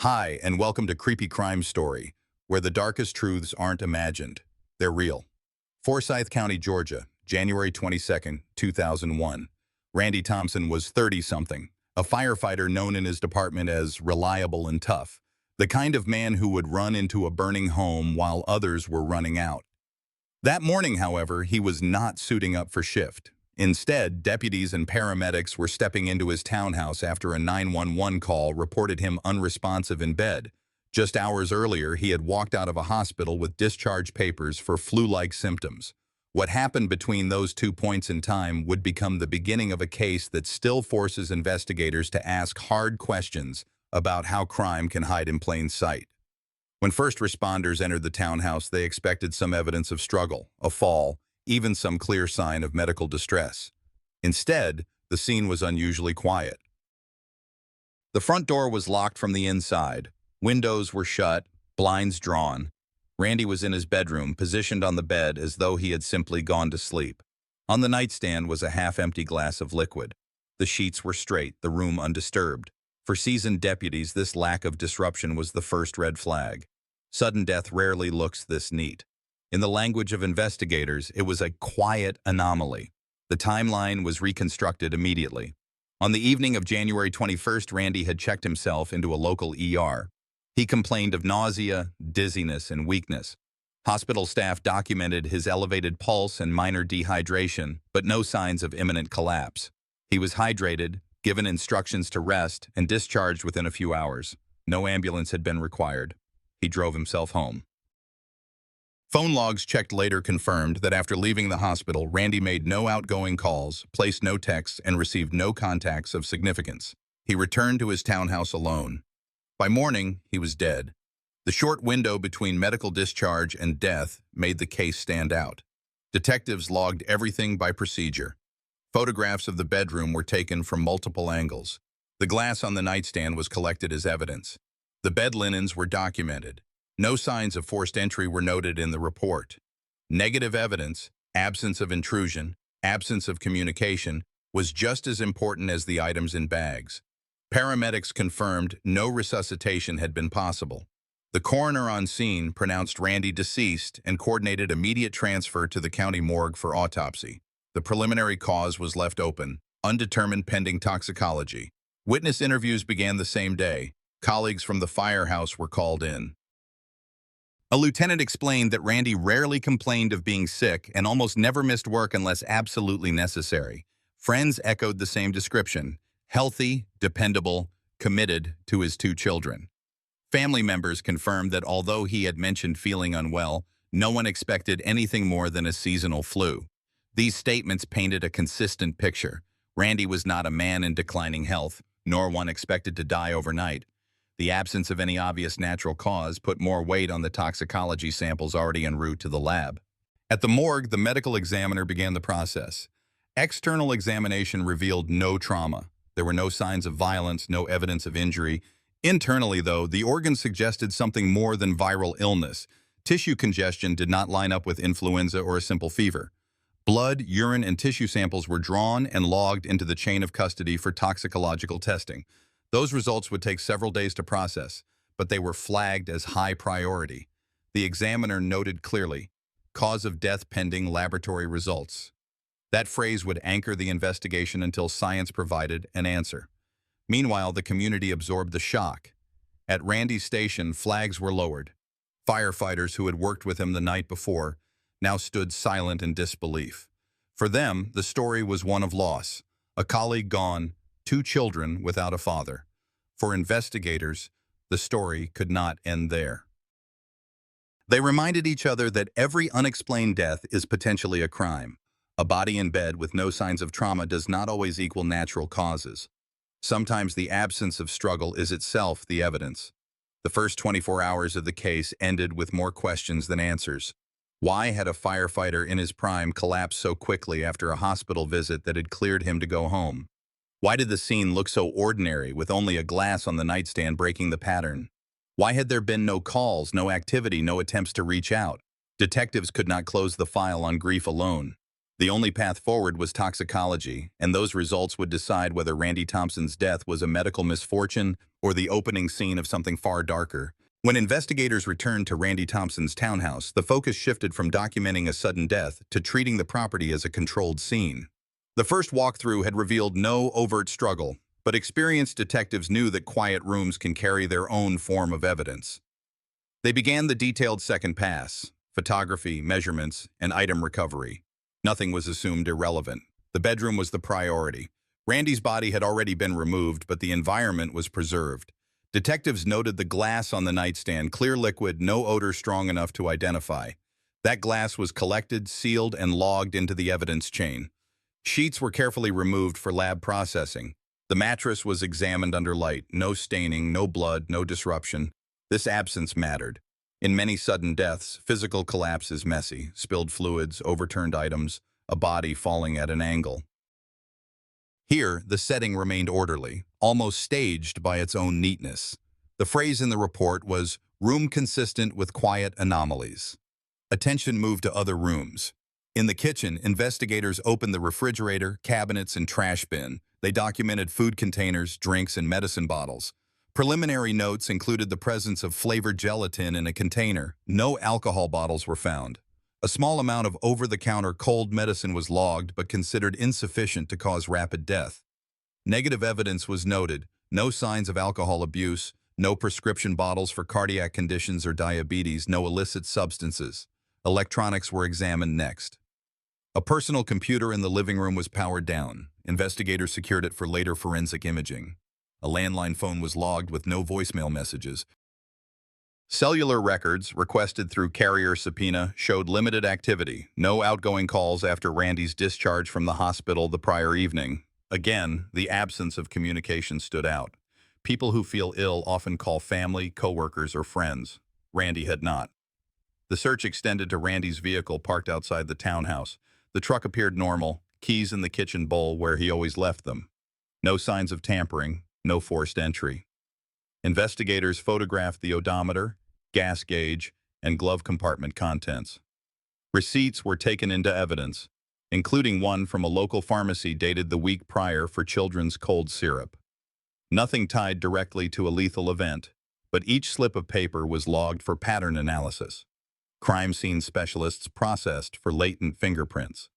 Hi, and welcome to Creepy Crime Story, where the darkest truths aren't imagined. They're real. Forsyth County, Georgia, January 22nd, 2001. Randy Thompson was 30-something, a firefighter known in his department as reliable and tough, the kind of man who would run into a burning home while others were running out. That morning, however, he was not suiting up for shift. Instead, deputies and paramedics were stepping into his townhouse after a 911 call reported him unresponsive in bed. Just hours earlier, he had walked out of a hospital with discharge papers for flu-like symptoms. What happened between those 2 points in time would become the beginning of a case that still forces investigators to ask hard questions about how crime can hide in plain sight. When first responders entered the townhouse, they expected some evidence of struggle, a fall, even some clear sign of medical distress. Instead, the scene was unusually quiet. The front door was locked from the inside. Windows were shut, blinds drawn. Randy was in his bedroom, positioned on the bed as though he had simply gone to sleep. On the nightstand was a half-empty glass of liquid. The sheets were straight, the room undisturbed. For seasoned deputies, this lack of disruption was the first red flag. Sudden death rarely looks this neat. In the language of investigators, it was a quiet anomaly. The timeline was reconstructed immediately. On the evening of January 21st, Randy had checked himself into a local ER. He complained of nausea, dizziness, and weakness. Hospital staff documented his elevated pulse and minor dehydration, but no signs of imminent collapse. He was hydrated, given instructions to rest, and discharged within a few hours. No ambulance had been required. He drove himself home. Phone logs checked later confirmed that after leaving the hospital, Randy made no outgoing calls, placed no texts, and received no contacts of significance. He returned to his townhouse alone. By morning, he was dead. The short window between medical discharge and death made the case stand out. Detectives logged everything by procedure. Photographs of the bedroom were taken from multiple angles. The glass on the nightstand was collected as evidence. The bed linens were documented. No signs of forced entry were noted in the report. Negative evidence, absence of intrusion, absence of communication, was just as important as the items in bags. Paramedics confirmed no resuscitation had been possible. The coroner on scene pronounced Randy deceased and coordinated immediate transfer to the county morgue for autopsy. The preliminary cause was left open, undetermined pending toxicology. Witness interviews began the same day. Colleagues from the firehouse were called in. A lieutenant explained that Randy rarely complained of being sick and almost never missed work unless absolutely necessary. Friends echoed the same description: healthy, dependable, committed to his 2 children. Family members confirmed that although he had mentioned feeling unwell, no one expected anything more than a seasonal flu. These statements painted a consistent picture. Randy was not a man in declining health, nor one expected to die overnight. The absence of any obvious natural cause put more weight on the toxicology samples already en route to the lab. At the morgue, the medical examiner began the process. External examination revealed no trauma. There were no signs of violence, no evidence of injury. Internally, though, the organs suggested something more than viral illness. Tissue congestion did not line up with influenza or a simple fever. Blood, urine, and tissue samples were drawn and logged into the chain of custody for toxicological testing. Those results would take several days to process, but they were flagged as high priority. The examiner noted clearly, "Cause of death pending laboratory results." That phrase would anchor the investigation until science provided an answer. Meanwhile, the community absorbed the shock. At Randy's station, flags were lowered. Firefighters who had worked with him the night before now stood silent in disbelief. For them, the story was one of loss. A colleague gone, 2 children without a father. For investigators, the story could not end there. They reminded each other that every unexplained death is potentially a crime. A body in bed with no signs of trauma does not always equal natural causes. Sometimes the absence of struggle is itself the evidence. The first 24 hours of the case ended with more questions than answers. Why had a firefighter in his prime collapsed so quickly after a hospital visit that had cleared him to go home? Why did the scene look so ordinary, with only a glass on the nightstand breaking the pattern? Why had there been no calls, no activity, no attempts to reach out? Detectives could not close the file on grief alone. The only path forward was toxicology, and those results would decide whether Randy Thompson's death was a medical misfortune or the opening scene of something far darker. When investigators returned to Randy Thompson's townhouse, the focus shifted from documenting a sudden death to treating the property as a controlled scene. The first walkthrough had revealed no overt struggle, but experienced detectives knew that quiet rooms can carry their own form of evidence. They began the detailed second pass: photography, measurements, and item recovery. Nothing was assumed irrelevant. The bedroom was the priority. Randy's body had already been removed, but the environment was preserved. Detectives noted the glass on the nightstand, clear liquid, no odor strong enough to identify. That glass was collected, sealed, and logged into the evidence chain. Sheets were carefully removed for lab processing. The mattress was examined under light. No staining, no blood, no disruption. This absence mattered. In many sudden deaths, physical collapse is messy: spilled fluids, overturned items, a body falling at an angle. Here, the setting remained orderly, almost staged by its own neatness. The phrase in the report was, "room consistent with quiet anomalies." Attention moved to other rooms. In the kitchen, investigators opened the refrigerator, cabinets, and trash bin. They documented food containers, drinks, and medicine bottles. Preliminary notes included the presence of flavored gelatin in a container. No alcohol bottles were found. A small amount of over-the-counter cold medicine was logged, but considered insufficient to cause rapid death. Negative evidence was noted: no signs of alcohol abuse, no prescription bottles for cardiac conditions or diabetes, no illicit substances. Electronics were examined next. A personal computer in the living room was powered down. Investigators secured it for later forensic imaging. A landline phone was logged with no voicemail messages. Cellular records, requested through carrier subpoena, showed limited activity. No outgoing calls after Randy's discharge from the hospital the prior evening. Again, the absence of communication stood out. People who feel ill often call family, coworkers, or friends. Randy had not. The search extended to Randy's vehicle parked outside the townhouse. The truck appeared normal, keys in the kitchen bowl where he always left them. No signs of tampering, no forced entry. Investigators photographed the odometer, gas gauge, and glove compartment contents. Receipts were taken into evidence, including one from a local pharmacy dated the week prior for children's cold syrup. Nothing tied directly to a lethal event, but each slip of paper was logged for pattern analysis. Crime scene specialists processed for latent fingerprints.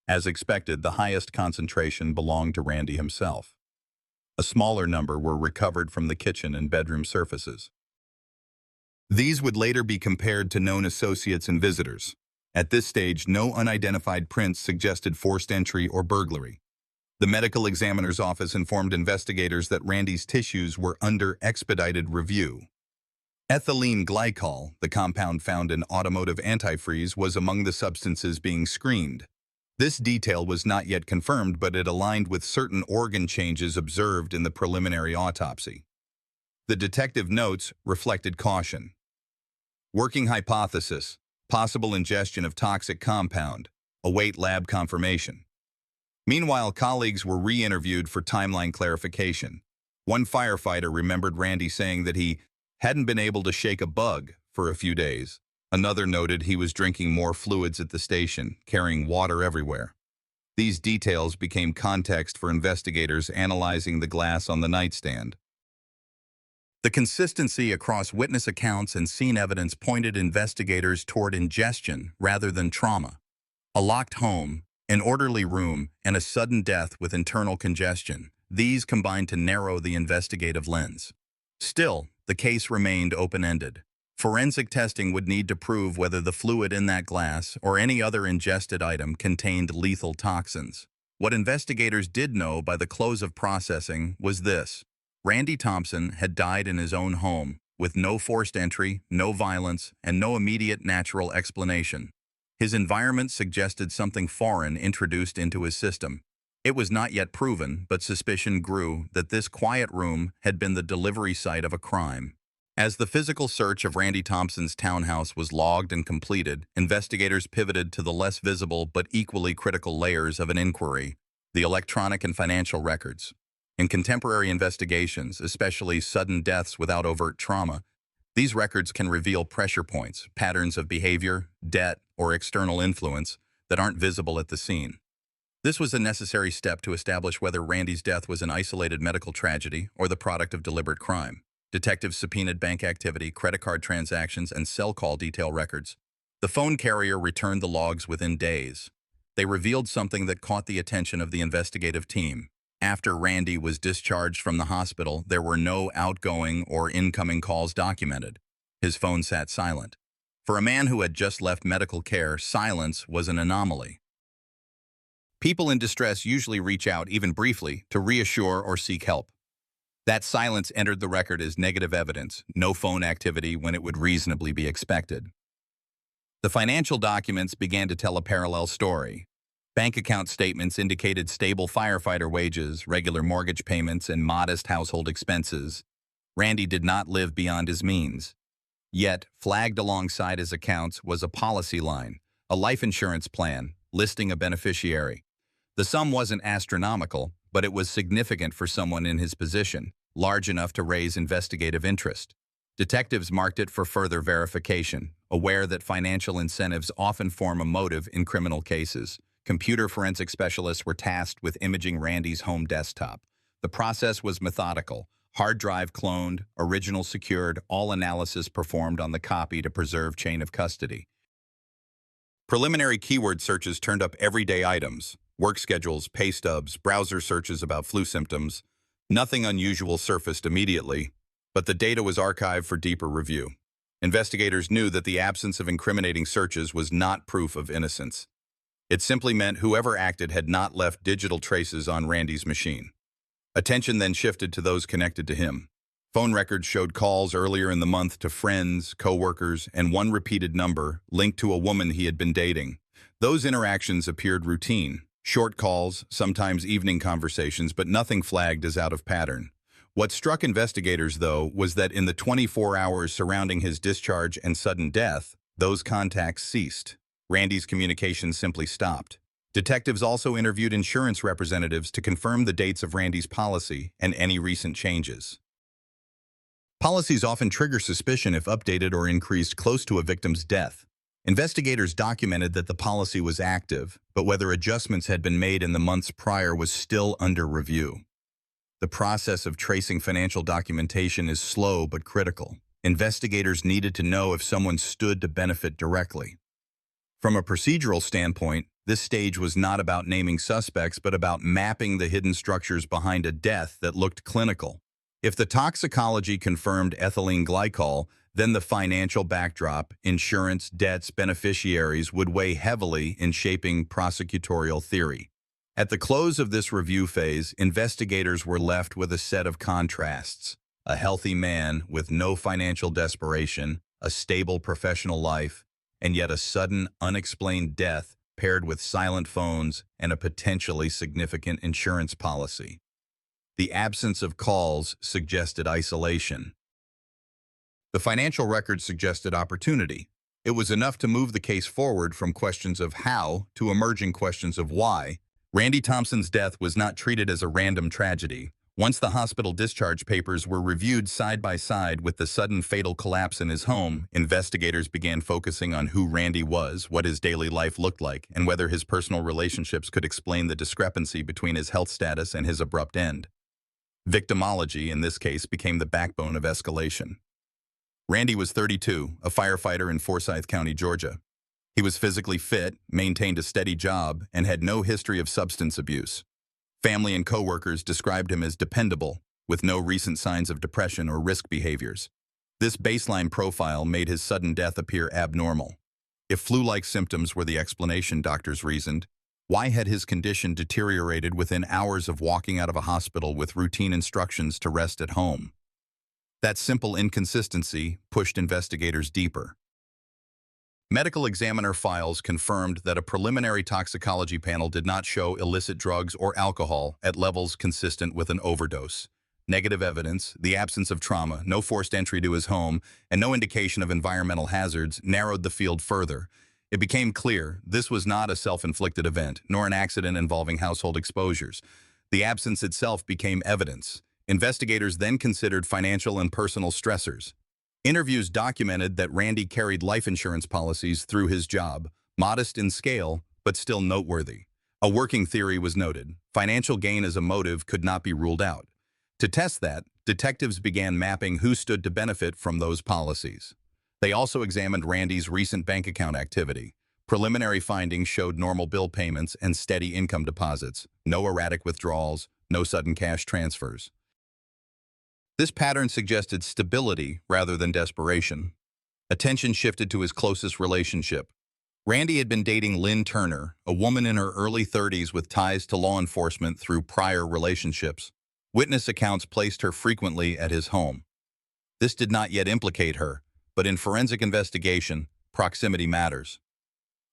As expected, the highest concentration belonged to Randy himself. A smaller number were recovered from the kitchen and bedroom surfaces. These would later be compared to known associates and visitors. At this stage, no unidentified prints suggested forced entry or burglary. The medical examiner's office informed investigators that Randy's tissues were under expedited review. Ethylene glycol, the compound found in automotive antifreeze, was among the substances being screened. This detail was not yet confirmed, but it aligned with certain organ changes observed in the preliminary autopsy. The detective notes reflected caution. Working hypothesis: possible ingestion of toxic compound. Await lab confirmation. Meanwhile, colleagues were re-interviewed for timeline clarification. One firefighter remembered Randy saying that he hadn't been able to shake a bug for a few days. Another noted he was drinking more fluids at the station, carrying water everywhere. These details became context for investigators analyzing the glass on the nightstand. The consistency across witness accounts and scene evidence pointed investigators toward ingestion rather than trauma. A locked home, an orderly room, and a sudden death with internal congestion. These combined to narrow the investigative lens. Still, the case remained open-ended. Forensic testing would need to prove whether the fluid in that glass or any other ingested item contained lethal toxins. What investigators did know by the close of processing was this: Randy Thompson had died in his own home, with no forced entry, no violence, and no immediate natural explanation. His environment suggested something foreign introduced into his system. It was not yet proven, but suspicion grew that this quiet room had been the delivery site of a crime. As the physical search of Randy Thompson's townhouse was logged and completed, investigators pivoted to the less visible but equally critical layers of an inquiry: the electronic and financial records. In contemporary investigations, especially sudden deaths without overt trauma, these records can reveal pressure points, patterns of behavior, debt, or external influence that aren't visible at the scene. This was a necessary step to establish whether Randy's death was an isolated medical tragedy or the product of deliberate crime. Detectives subpoenaed bank activity, credit card transactions, and cell call detail records. The phone carrier returned the logs within days. They revealed something that caught the attention of the investigative team. After Randy was discharged from the hospital, there were no outgoing or incoming calls documented. His phone sat silent. For a man who had just left medical care, silence was an anomaly. People in distress usually reach out, even briefly, to reassure or seek help. That silence entered the record as negative evidence, no phone activity when it would reasonably be expected. The financial documents began to tell a parallel story. Bank account statements indicated stable firefighter wages, regular mortgage payments, and modest household expenses. Randy did not live beyond his means. Yet, flagged alongside his accounts was a policy line, a life insurance plan, listing a beneficiary. The sum wasn't astronomical, but it was significant for someone in his position, large enough to raise investigative interest. Detectives marked it for further verification, aware that financial incentives often form a motive in criminal cases. Computer forensic specialists were tasked with imaging Randy's home desktop. The process was methodical. Hard drive cloned, original secured, all analysis performed on the copy to preserve chain of custody. Preliminary keyword searches turned up everyday items, work schedules, pay stubs, browser searches about flu symptoms. Nothing unusual surfaced immediately, but the data was archived for deeper review. Investigators knew that the absence of incriminating searches was not proof of innocence. It simply meant whoever acted had not left digital traces on Randy's machine. Attention then shifted to those connected to him. Phone records showed calls earlier in the month to friends, co-workers, and one repeated number linked to a woman he had been dating. Those interactions appeared routine. Short calls, sometimes evening conversations, but nothing flagged as out of pattern. What struck investigators, though, was that in the 24 hours surrounding his discharge and sudden death, those contacts ceased. Randy's communication simply stopped. Detectives also interviewed insurance representatives to confirm the dates of Randy's policy and any recent changes. Policies often trigger suspicion if updated or increased close to a victim's death. Investigators documented that the policy was active, but whether adjustments had been made in the months prior was still under review. The process of tracing financial documentation is slow but critical. Investigators needed to know if someone stood to benefit directly. From a procedural standpoint, this stage was not about naming suspects, but about mapping the hidden structures behind a death that looked clinical. If the toxicology confirmed ethylene glycol, then the financial backdrop, insurance, debts, beneficiaries would weigh heavily in shaping prosecutorial theory. At the close of this review phase, investigators were left with a set of contrasts. A healthy man with no financial desperation, a stable professional life, and yet a sudden, unexplained death paired with silent phones and a potentially significant insurance policy. The absence of calls suggested isolation. The financial records suggested opportunity. It was enough to move the case forward from questions of how to emerging questions of why. Randy Thompson's death was not treated as a random tragedy. Once the hospital discharge papers were reviewed side by side with the sudden fatal collapse in his home, investigators began focusing on who Randy was, what his daily life looked like, and whether his personal relationships could explain the discrepancy between his health status and his abrupt end. Victimology, in this case, became the backbone of escalation. Randy was 32, a firefighter in Forsyth County, Georgia. He was physically fit, maintained a steady job, and had no history of substance abuse. Family and coworkers described him as dependable, with no recent signs of depression or risk behaviors. This baseline profile made his sudden death appear abnormal. If flu-like symptoms were the explanation, doctors reasoned, why had his condition deteriorated within hours of walking out of a hospital with routine instructions to rest at home? That simple inconsistency pushed investigators deeper. Medical examiner files confirmed that a preliminary toxicology panel did not show illicit drugs or alcohol at levels consistent with an overdose. Negative evidence, the absence of trauma, no forced entry to his home, and no indication of environmental hazards narrowed the field further. It became clear this was not a self-inflicted event, nor an accident involving household exposures. The absence itself became evidence. Investigators then considered financial and personal stressors. Interviews documented that Randy carried life insurance policies through his job, modest in scale, but still noteworthy. A working theory was noted: financial gain as a motive could not be ruled out. To test that, detectives began mapping who stood to benefit from those policies. They also examined Randy's recent bank account activity. Preliminary findings showed normal bill payments and steady income deposits, no erratic withdrawals, no sudden cash transfers. This pattern suggested stability rather than desperation. Attention shifted to his closest relationship. Randy had been dating Lynn Turner, a woman in her early 30s with ties to law enforcement through prior relationships. Witness accounts placed her frequently at his home. This did not yet implicate her, but in forensic investigation, proximity matters.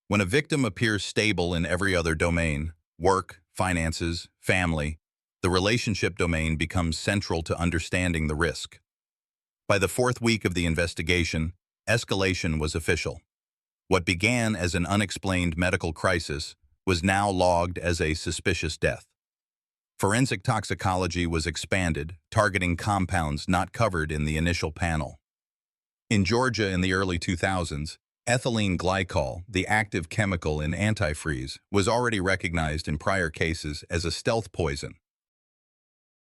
When a victim appears stable in every other domain, work, finances, family, the relationship domain becomes central to understanding the risk. By the fourth week of the investigation, escalation was official. What began as an unexplained medical crisis was now logged as a suspicious death. Forensic toxicology was expanded, targeting compounds not covered in the initial panel. In Georgia in the early 2000s, ethylene glycol, the active chemical in antifreeze, was already recognized in prior cases as a stealth poison.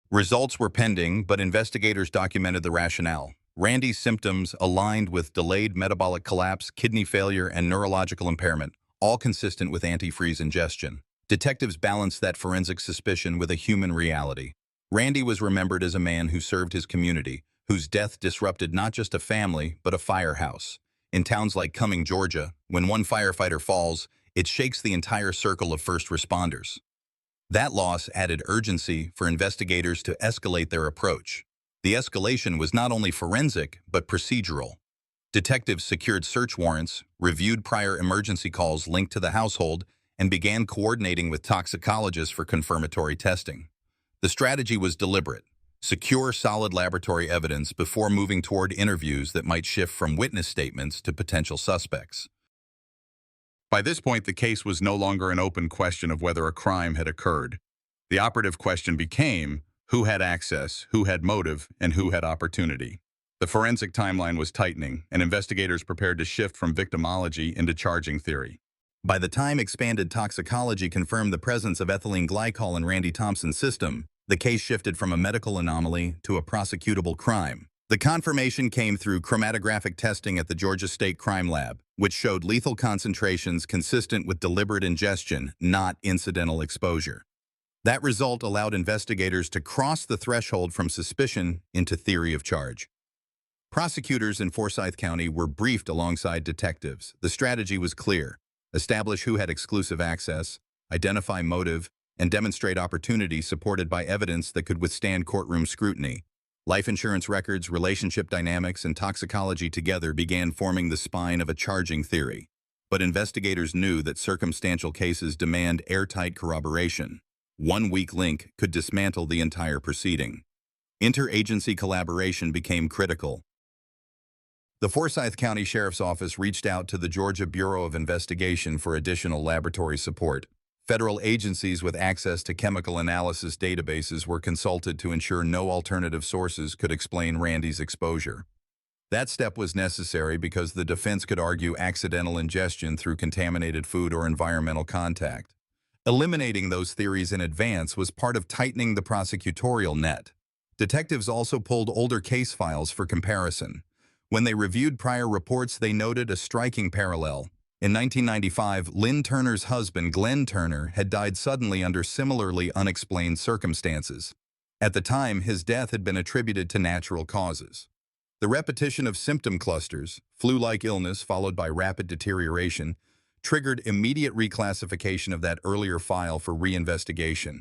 Results were pending, but investigators documented the rationale. Randy's symptoms aligned with delayed metabolic collapse, kidney failure, and neurological impairment, all consistent with antifreeze ingestion. Detectives balanced that forensic suspicion with a human reality. Randy was remembered as a man who served his community, whose death disrupted not just a family, but a firehouse. In towns like Cumming, Georgia, when one firefighter falls, it shakes the entire circle of first responders. That loss added urgency for investigators to escalate their approach. The escalation was not only forensic, but procedural. Detectives secured search warrants, reviewed prior emergency calls linked to the household, and began coordinating with toxicologists for confirmatory testing. The strategy was deliberate: secure solid laboratory evidence before moving toward interviews that might shift from witness statements to potential suspects. By this point, the case was no longer an open question of whether a crime had occurred. The operative question became who had access, who had motive, and who had opportunity. The forensic timeline was tightening, and investigators prepared to shift from victimology into charging theory. By the time expanded toxicology confirmed the presence of ethylene glycol in Randy Thompson's system, the case shifted from a medical anomaly to a prosecutable crime. The confirmation came through chromatographic testing at the Georgia State Crime Lab, which showed lethal concentrations consistent with deliberate ingestion, not incidental exposure. That result allowed investigators to cross the threshold from suspicion into theory of charge. Prosecutors in Forsyth County were briefed alongside detectives. The strategy was clear: establish who had exclusive access, identify motive, and demonstrate opportunity supported by evidence that could withstand courtroom scrutiny. Life insurance records, relationship dynamics, and toxicology together began forming the spine of a charging theory. But investigators knew that circumstantial cases demand airtight corroboration. One weak link could dismantle the entire proceeding. Interagency collaboration became critical. The Forsyth County Sheriff's Office reached out to the Georgia Bureau of Investigation for additional laboratory support. Federal agencies with access to chemical analysis databases were consulted to ensure no alternative sources could explain Randy's exposure. That step was necessary because the defense could argue accidental ingestion through contaminated food or environmental contact. Eliminating those theories in advance was part of tightening the prosecutorial net. Detectives also pulled older case files for comparison. When they reviewed prior reports, they noted a striking parallel. In 1995, Lynn Turner's husband, Glenn Turner, had died suddenly under similarly unexplained circumstances. At the time, his death had been attributed to natural causes. The repetition of symptom clusters, flu-like illness followed by rapid deterioration, triggered immediate reclassification of that earlier file for reinvestigation.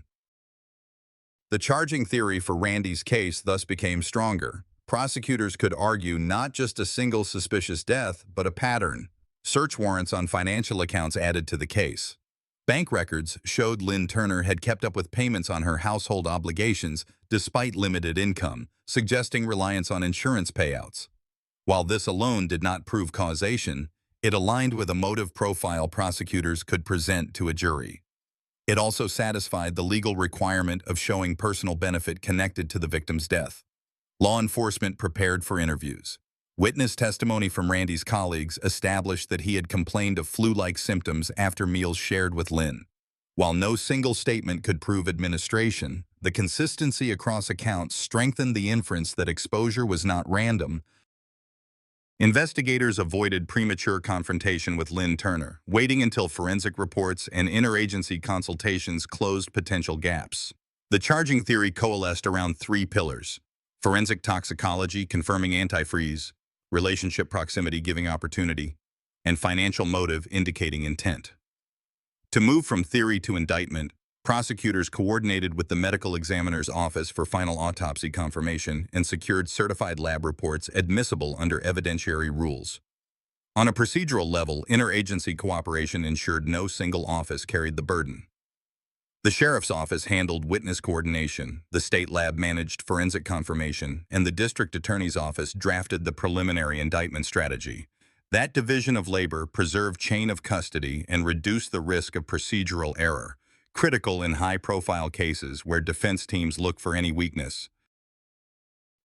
The charging theory for Randy's case thus became stronger. Prosecutors could argue not just a single suspicious death, but a pattern. Search warrants on financial accounts added to the case. Bank records showed Lynn Turner had kept up with payments on her household obligations despite limited income, suggesting reliance on insurance payouts. While this alone did not prove causation, it aligned with a motive profile prosecutors could present to a jury. It also satisfied the legal requirement of showing personal benefit connected to the victim's death. Law enforcement prepared for interviews. Witness testimony from Randy's colleagues established that he had complained of flu-like symptoms after meals shared with Lynn. While no single statement could prove administration, the consistency across accounts strengthened the inference that exposure was not random. Investigators avoided premature confrontation with Lynn Turner, waiting until forensic reports and interagency consultations closed potential gaps. The charging theory coalesced around three pillars: forensic toxicology confirming antifreeze, relationship proximity giving opportunity, and financial motive indicating intent. To move from theory to indictment, prosecutors coordinated with the medical examiner's office for final autopsy confirmation and secured certified lab reports admissible under evidentiary rules. On a procedural level, interagency cooperation ensured no single office carried the burden. The sheriff's office handled witness coordination, the state lab managed forensic confirmation, and the district attorney's office drafted the preliminary indictment strategy. That division of labor preserved chain of custody and reduced the risk of procedural error, critical in high-profile cases where defense teams look for any weakness.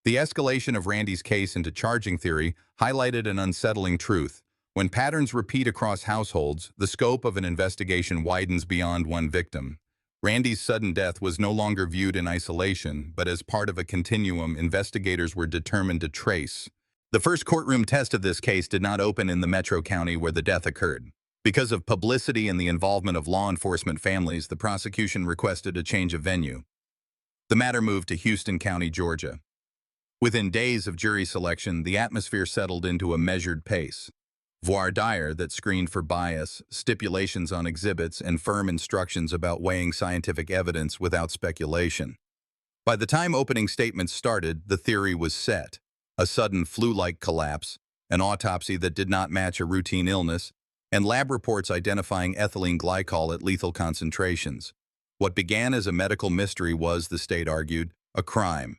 The escalation of Randy's case into charging theory highlighted an unsettling truth. When patterns repeat across households, the scope of an investigation widens beyond one victim. Randy's sudden death was no longer viewed in isolation, but as part of a continuum investigators were determined to trace. The first courtroom test of this case did not open in the metro county where the death occurred. Because of publicity and the involvement of law enforcement families, the prosecution requested a change of venue. The matter moved to Houston County, Georgia. Within days of jury selection, the atmosphere settled into a measured pace. Voir dire that screened for bias, stipulations on exhibits, and firm instructions about weighing scientific evidence without speculation. By the time opening statements started, the theory was set: a sudden flu-like collapse, an autopsy that did not match a routine illness, and lab reports identifying ethylene glycol at lethal concentrations. What began as a medical mystery was, the state argued, a crime.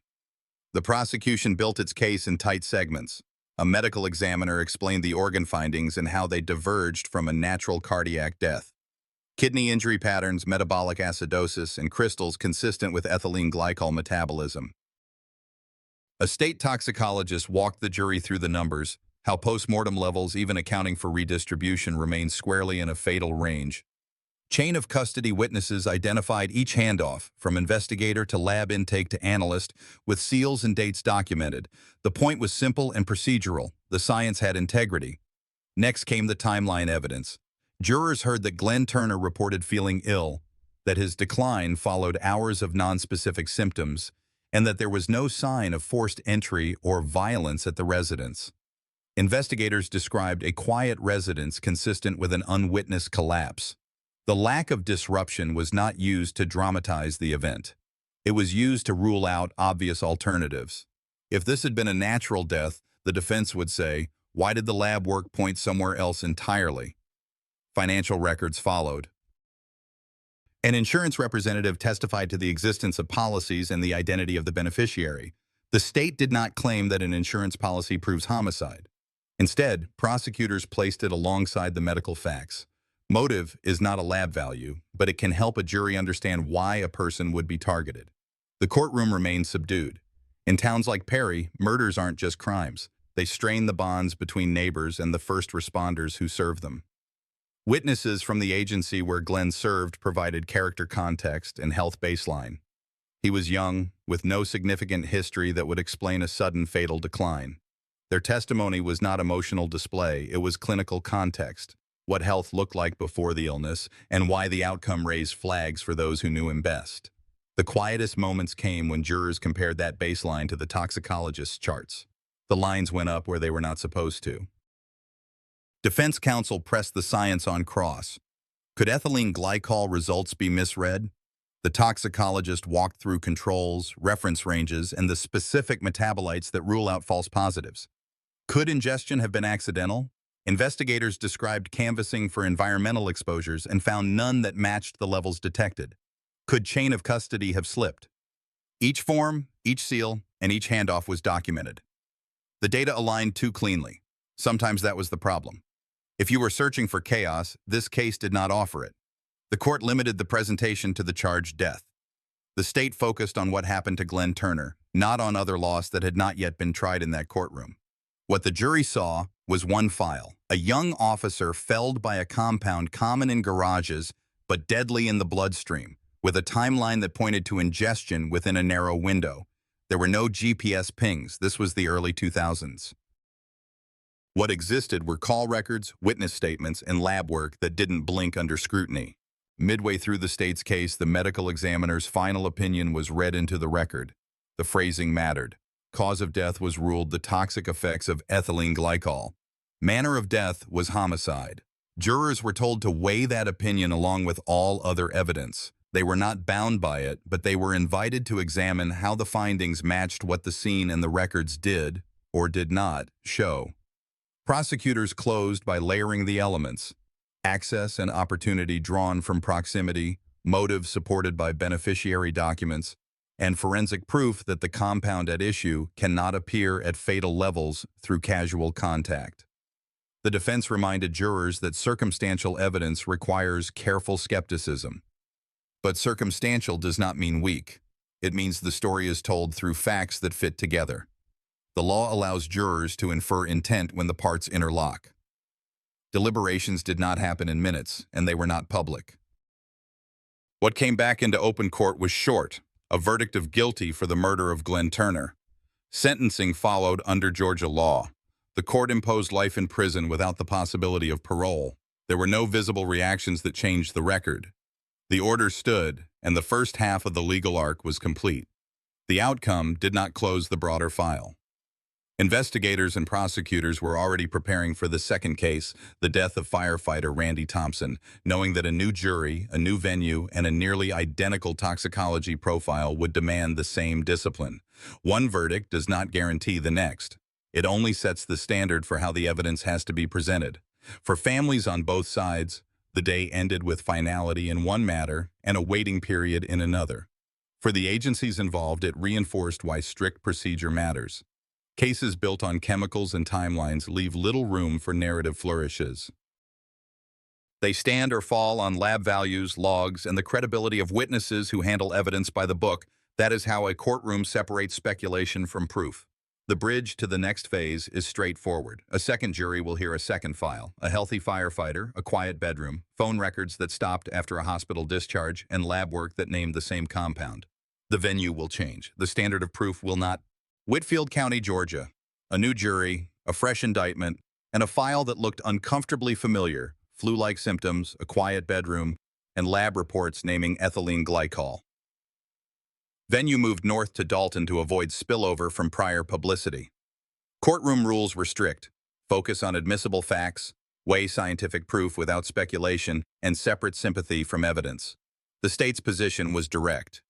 The prosecution built its case in tight segments. A medical examiner explained the organ findings and how they diverged from a natural cardiac death. Kidney injury patterns, metabolic acidosis, and crystals consistent with ethylene glycol metabolism. A state toxicologist walked the jury through the numbers, how post-mortem levels, even accounting for redistribution, remained squarely in a fatal range. Chain of custody witnesses identified each handoff, from investigator to lab intake to analyst, with seals and dates documented. The point was simple and procedural. The science had integrity. Next came the timeline evidence. Jurors heard that Glenn Turner reported feeling ill, that his decline followed hours of nonspecific symptoms, and that there was no sign of forced entry or violence at the residence. Investigators described a quiet residence consistent with an unwitnessed collapse. The lack of disruption was not used to dramatize the event. It was used to rule out obvious alternatives. If this had been a natural death, the defense would say, why did the lab work point somewhere else entirely? Financial records followed. An insurance representative testified to the existence of policies and the identity of the beneficiary. The state did not claim that an insurance policy proves homicide. Instead, prosecutors placed it alongside the medical facts. Motive is not a lab value, but it can help a jury understand why a person would be targeted. The courtroom remained subdued. In towns like Perry, murders aren't just crimes. They strain the bonds between neighbors and the first responders who serve them. Witnesses from the agency where Glenn served provided character context and health baseline. He was young, with no significant history that would explain a sudden fatal decline. Their testimony was not emotional display, it was clinical context, what health looked like before the illness, and why the outcome raised flags for those who knew him best. The quietest moments came when jurors compared that baseline to the toxicologist's charts. The lines went up where they were not supposed to. Defense counsel pressed the science on cross. Could ethylene glycol results be misread? The toxicologist walked through controls, reference ranges, and the specific metabolites that rule out false positives. Could ingestion have been accidental? Investigators described canvassing for environmental exposures and found none that matched the levels detected. Could chain of custody have slipped? Each form, each seal, and each handoff was documented. The data aligned too cleanly. Sometimes that was the problem. If you were searching for chaos, this case did not offer it. The court limited the presentation to the charged death. The state focused on what happened to Glenn Turner, not on other loss that had not yet been tried in that courtroom. What the jury saw was one file, a young officer felled by a compound common in garages but deadly in the bloodstream, with a timeline that pointed to ingestion within a narrow window. There were no GPS pings. This was the early 2000s. What existed were call records, witness statements, and lab work that didn't blink under scrutiny. Midway through the state's case, the medical examiner's final opinion was read into the record. The phrasing mattered. Cause of death was ruled the toxic effects of ethylene glycol. Manner of death was homicide. Jurors were told to weigh that opinion along with all other evidence. They were not bound by it, but they were invited to examine how the findings matched what the scene and the records did, or did not, show. Prosecutors closed by layering the elements: access and opportunity drawn from proximity, motive supported by beneficiary documents, and forensic proof that the compound at issue cannot appear at fatal levels through casual contact. The defense reminded jurors that circumstantial evidence requires careful skepticism. But circumstantial does not mean weak. It means the story is told through facts that fit together. The law allows jurors to infer intent when the parts interlock. Deliberations did not happen in minutes, and they were not public. What came back into open court was short: a verdict of guilty for the murder of Lynn Turner. Sentencing followed under Georgia law. The court imposed life in prison without the possibility of parole. There were no visible reactions that changed the record. The order stood, and the first half of the legal arc was complete. The outcome did not close the broader file. Investigators and prosecutors were already preparing for the second case, the death of firefighter Randy Thompson, knowing that a new jury, a new venue, and a nearly identical toxicology profile would demand the same discipline. One verdict does not guarantee the next. It only sets the standard for how the evidence has to be presented. For families on both sides, the day ended with finality in one matter and a waiting period in another. For the agencies involved, it reinforced why strict procedure matters. Cases built on chemicals and timelines leave little room for narrative flourishes. They stand or fall on lab values, logs, and the credibility of witnesses who handle evidence by the book. That is how a courtroom separates speculation from proof. The bridge to the next phase is straightforward. A second jury will hear a second file: a healthy firefighter, a quiet bedroom, phone records that stopped after a hospital discharge, and lab work that named the same compound. The venue will change. The standard of proof will not. Whitfield County, Georgia. A new jury, a fresh indictment, and a file that looked uncomfortably familiar: flu-like symptoms, a quiet bedroom, and lab reports naming ethylene glycol. Venue moved north to Dalton to avoid spillover from prior publicity. Courtroom rules were strict: focus on admissible facts, weigh scientific proof without speculation, and separate sympathy from evidence. The state's position was direct.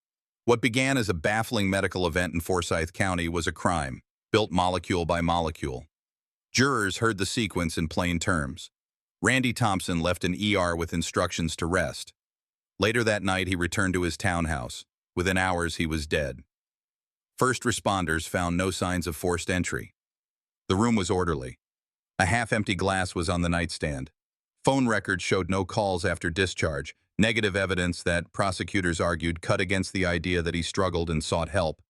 What began as a baffling medical event in Forsyth County was a crime, built molecule by molecule. Jurors heard the sequence in plain terms. Randy Thompson left an ER with instructions to rest. Later that night, he returned to his townhouse. Within hours, he was dead. First responders found no signs of forced entry. The room was orderly. A half-empty glass was on the nightstand. Phone records showed no calls after discharge, negative evidence that, prosecutors argued, cut against the idea that he struggled and sought help.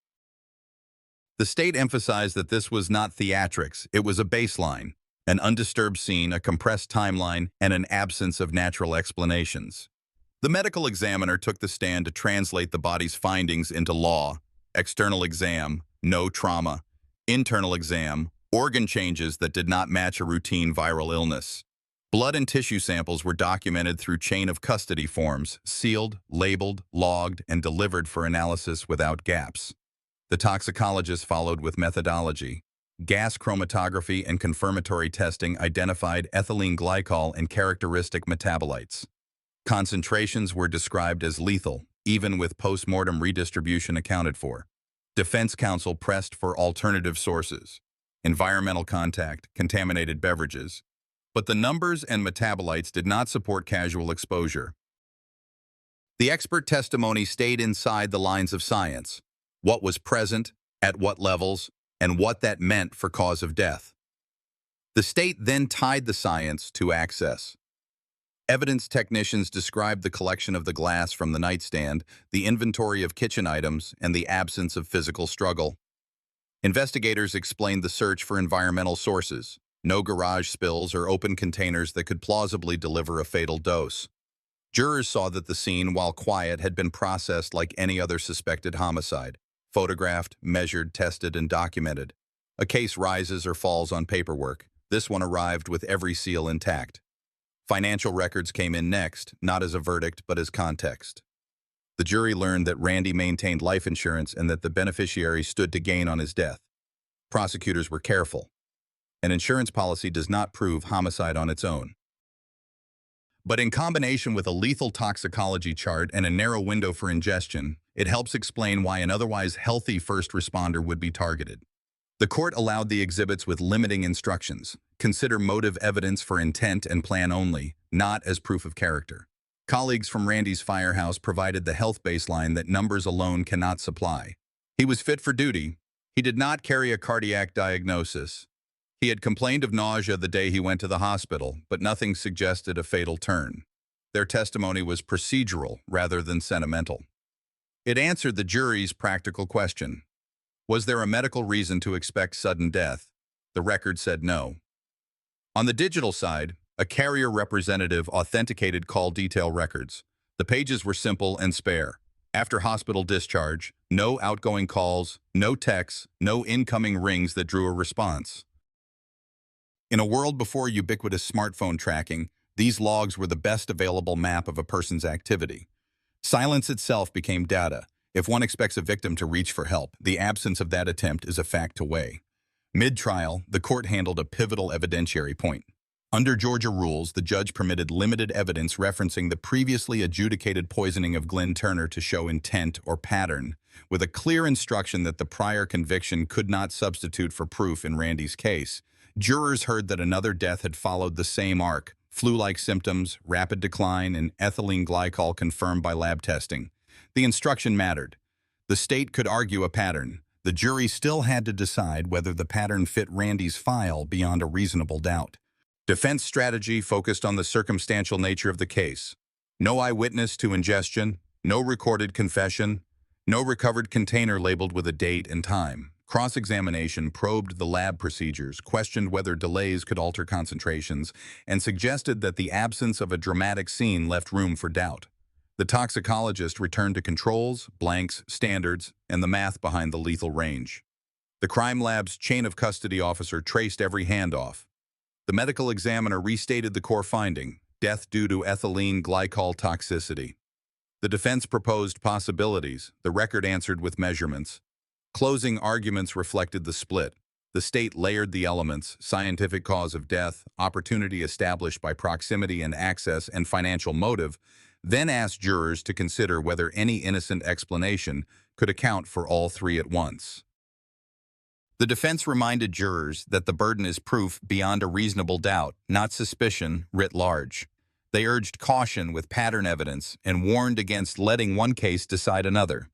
The state emphasized that this was not theatrics, it was a baseline, an undisturbed scene, a compressed timeline, and an absence of natural explanations. The medical examiner took the stand to translate the body's findings into law: external exam, no trauma; internal exam, organ changes that did not match a routine viral illness. Blood and tissue samples were documented through chain of custody forms, sealed, labeled, logged, and delivered for analysis without gaps. The toxicologist followed with methodology. Gas chromatography and confirmatory testing identified ethylene glycol and characteristic metabolites. Concentrations were described as lethal, even with post-mortem redistribution accounted for. Defense counsel pressed for alternative sources: environmental contact, contaminated beverages. But the numbers and metabolites did not support casual exposure. The expert testimony stayed inside the lines of science: what was present, at what levels, and what that meant for cause of death. The state then tied the science to access. Evidence technicians described the collection of the glass from the nightstand, the inventory of kitchen items, and the absence of physical struggle. Investigators explained the search for environmental sources, no garage spills or open containers that could plausibly deliver a fatal dose. Jurors saw that the scene, while quiet, had been processed like any other suspected homicide, photographed, measured, tested, and documented. A case rises or falls on paperwork. This one arrived with every seal intact. Financial records came in next, not as a verdict, but as context. The jury learned that Randy maintained life insurance and that the beneficiary stood to gain on his death. Prosecutors were careful. An insurance policy does not prove homicide on its own. But in combination with a lethal toxicology chart and a narrow window for ingestion, it helps explain why an otherwise healthy first responder would be targeted. The court allowed the exhibits with limiting instructions. Consider motive evidence for intent and plan only, not as proof of character. Colleagues from Randy's firehouse provided the health baseline that numbers alone cannot supply. He was fit for duty. He did not carry a cardiac diagnosis. He had complained of nausea the day he went to the hospital, but nothing suggested a fatal turn. Their testimony was procedural rather than sentimental. It answered the jury's practical question. Was there a medical reason to expect sudden death? The record said no. On the digital side, a carrier representative authenticated call detail records. The pages were simple and spare. After hospital discharge, no outgoing calls, no texts, no incoming rings that drew a response. In a world before ubiquitous smartphone tracking, these logs were the best available map of a person's activity. Silence itself became data. If one expects a victim to reach for help, the absence of that attempt is a fact to weigh. Mid-trial, the court handled a pivotal evidentiary point. Under Georgia rules, the judge permitted limited evidence referencing the previously adjudicated poisoning of Lynn Turner to show intent or pattern, with a clear instruction that the prior conviction could not substitute for proof in Randy's case. Jurors heard that another death had followed the same arc: flu-like symptoms, rapid decline, and ethylene glycol confirmed by lab testing. The instruction mattered. The state could argue a pattern. The jury still had to decide whether the pattern fit Randy's file beyond a reasonable doubt. Defense strategy focused on the circumstantial nature of the case. No eyewitness to ingestion, no recorded confession, no recovered container labeled with a date and time. Cross-examination probed the lab procedures, questioned whether delays could alter concentrations, and suggested that the absence of a dramatic scene left room for doubt. The toxicologist returned to controls, blanks, standards, and the math behind the lethal range. The crime lab's chain of custody officer traced every handoff. The medical examiner restated the core finding: death due to ethylene glycol toxicity. The defense proposed possibilities. The record answered with measurements. Closing arguments reflected the split. The state layered the elements: scientific cause of death, opportunity established by proximity and access, and financial motive, then asked jurors to consider whether any innocent explanation could account for all three at once. The defense reminded jurors that the burden is proof beyond a reasonable doubt, not suspicion writ large. They urged caution with pattern evidence and warned against letting one case decide another.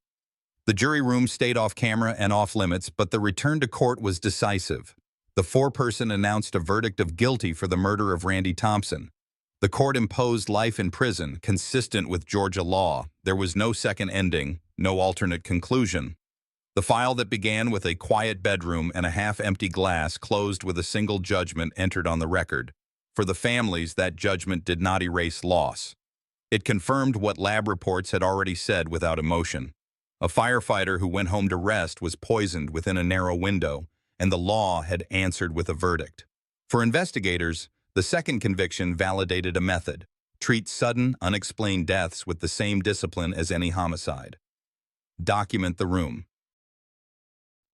The jury room stayed off camera and off limits, but the return to court was decisive. The foreperson announced a verdict of guilty for the murder of Randy Thompson. The court imposed life in prison, consistent with Georgia law. There was no second ending, no alternate conclusion. The file that began with a quiet bedroom and a half-empty glass closed with a single judgment entered on the record. For the families, that judgment did not erase loss. It confirmed what lab reports had already said without emotion. A firefighter who went home to rest was poisoned within a narrow window, and the law had answered with a verdict. For investigators, the second conviction validated a method: treat sudden, unexplained deaths with the same discipline as any homicide. Document the room.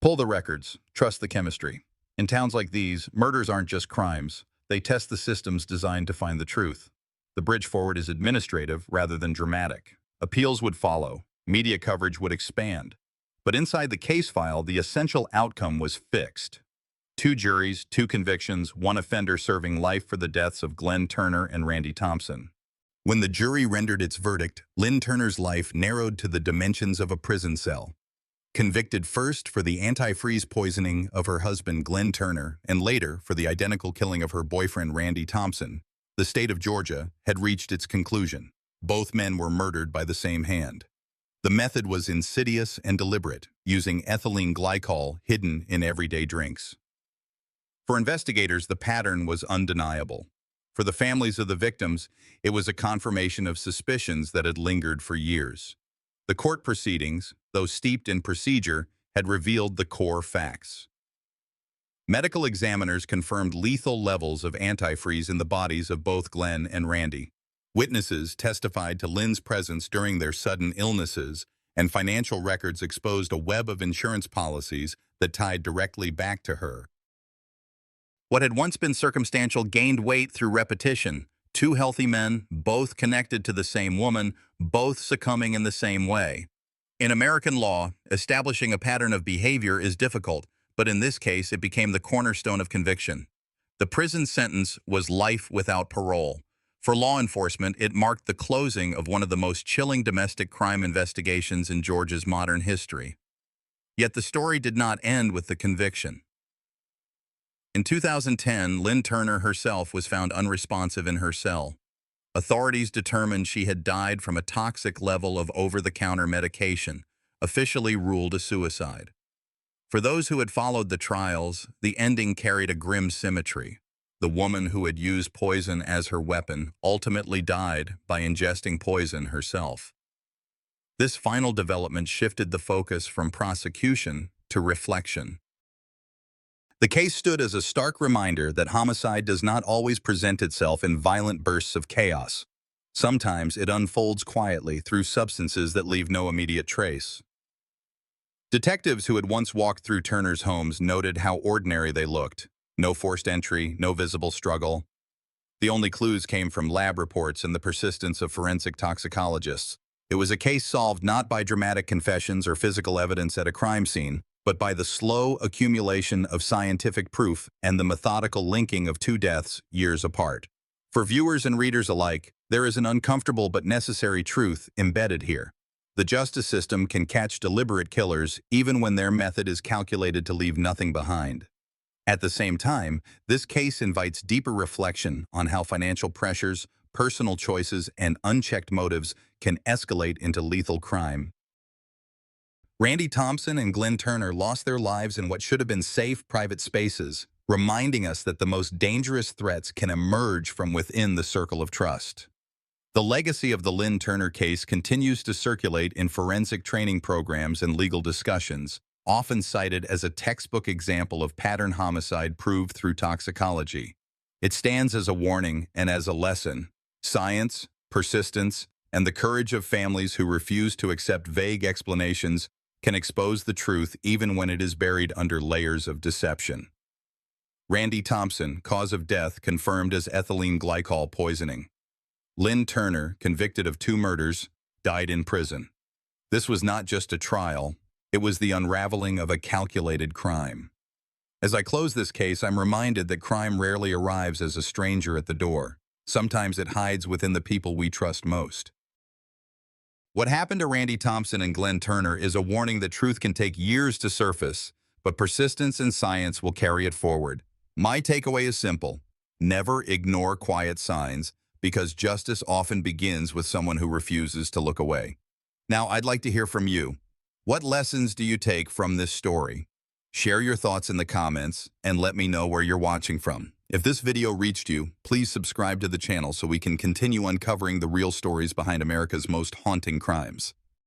Pull the records. Trust the chemistry. In towns like these, murders aren't just crimes. They test the systems designed to find the truth. The bridge forward is administrative rather than dramatic. Appeals would follow. Media coverage would expand. But inside the case file, the essential outcome was fixed. 2 juries, 2 convictions, 1 offender serving life for the deaths of Lynn Turner and Randy Thompson. When the jury rendered its verdict, Lynn Turner's life narrowed to the dimensions of a prison cell. Convicted first for the antifreeze poisoning of her husband Lynn Turner and later for the identical killing of her boyfriend Randy Thompson, the state of Georgia had reached its conclusion. Both men were murdered by the same hand. The method was insidious and deliberate, using ethylene glycol hidden in everyday drinks. For investigators, the pattern was undeniable. For the families of the victims, it was a confirmation of suspicions that had lingered for years. The court proceedings, though steeped in procedure, had revealed the core facts. Medical examiners confirmed lethal levels of antifreeze in the bodies of both Glenn and Randy. Witnesses testified to Lynn's presence during their sudden illnesses, and financial records exposed a web of insurance policies that tied directly back to her. What had once been circumstantial gained weight through repetition. Two healthy men, both connected to the same woman, both succumbing in the same way. In American law, establishing a pattern of behavior is difficult, but in this case it became the cornerstone of conviction. The prison sentence was life without parole. For law enforcement, it marked the closing of one of the most chilling domestic crime investigations in Georgia's modern history. Yet the story did not end with the conviction. In 2010, Lynn Turner herself was found unresponsive in her cell. Authorities determined she had died from a toxic level of over-the-counter medication, officially ruled a suicide. For those who had followed the trials, the ending carried a grim symmetry. The woman who had used poison as her weapon ultimately died by ingesting poison herself. This final development shifted the focus from prosecution to reflection. The case stood as a stark reminder that homicide does not always present itself in violent bursts of chaos. Sometimes it unfolds quietly through substances that leave no immediate trace. Detectives who had once walked through Turner's homes noted how ordinary they looked. No forced entry, no visible struggle. The only clues came from lab reports and the persistence of forensic toxicologists. It was a case solved not by dramatic confessions or physical evidence at a crime scene, but by the slow accumulation of scientific proof and the methodical linking of two deaths years apart. For viewers and readers alike, there is an uncomfortable but necessary truth embedded here. The justice system can catch deliberate killers even when their method is calculated to leave nothing behind. At the same time, this case invites deeper reflection on how financial pressures, personal choices, and unchecked motives can escalate into lethal crime. Randy Thompson and Lynn Turner lost their lives in what should have been safe, private spaces, reminding us that the most dangerous threats can emerge from within the circle of trust. The legacy of the Lynn Turner case continues to circulate in forensic training programs and legal discussions, often cited as a textbook example of pattern homicide proved through toxicology. It stands as a warning and as a lesson. Science, persistence, and the courage of families who refuse to accept vague explanations can expose the truth even when it is buried under layers of deception. Randy Thompson, cause of death confirmed as ethylene glycol poisoning. Lynn Turner, convicted of 2 murders, died in prison. This was not just a trial, it was the unraveling of a calculated crime. As I close this case, I'm reminded that crime rarely arrives as a stranger at the door. Sometimes it hides within the people we trust most. What happened to Randy Thompson and Lynn Turner is a warning that truth can take years to surface, but persistence and science will carry it forward. My takeaway is simple. Never ignore quiet signs, because justice often begins with someone who refuses to look away. Now, I'd like to hear from you. What lessons do you take from this story? Share your thoughts in the comments and let me know where you're watching from. If this video reached you, please subscribe to the channel so we can continue uncovering the real stories behind America's most haunting crimes.